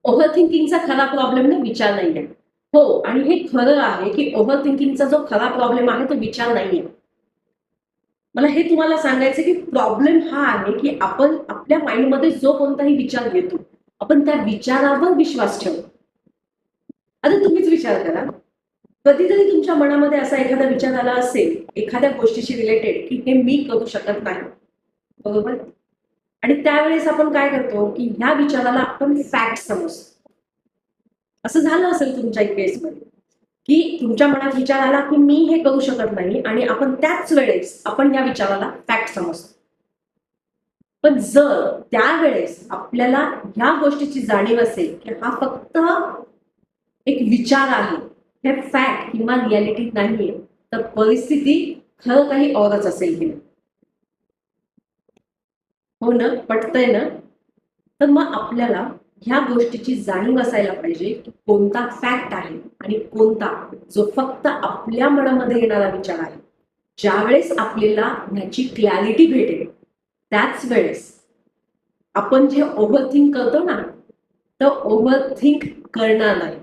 Over थिंकिंगचा खरा problem ना विचार नाहीये. हो, आणि हे खरं आहे की ओव्हर थिंकिंगचा जो खरा प्रॉब्लेम आहे तो विचार नाहीये. मला हे तुम्हाला सांगायचं की प्रॉब्लेम हा आहे की आपण आपल्या माइंडमध्ये जो कोणताही विचार घेतो, आपण त्या विचारावर विश्वास ठेवतो. आता तुम्हीच विचार करा, कधीतरी तुमच्या मनामध्ये असा एखादा विचार आला असेल एखाद्या गोष्टीशी रिलेटेड की हे मी करू शकत नाही, बरोबर? आणि त्यावेळेस आपण काय करतो की ह्या विचाराला आपण फॅक्ट समजतो. असं झालं असेल तुमच्या केसमध्ये की तुमच्या मनात विचार आला की मी हे करू शकत नाही आणि आपण त्याच वेळेस आपण या विचाराला फॅक्ट समजतो. पण जर त्यावेळेस आपल्याला ह्या गोष्टीची जाणीव असेल की हा फक्त एक विचार आहे, हे फॅक्ट किंवा रियालिटी नाहीये, तर परिस्थिती खरं काही औरच असेल की नाही. हो ना, पटतंय ना? तर मग आपल्याला ह्या गोष्टीची जाणीव असायला पाहिजे की कोणता फॅक्ट आहे आणि कोणता जो फक्त आपल्या मनामध्ये येणारा विचार आहे. ज्यावेळेस आपल्याला ह्याची क्लॅरिटी भेटेल त्याच वेळेस आपण जे ओव्हर थिंक करतो ना, तर ओव्हर थिंक करणार नाही.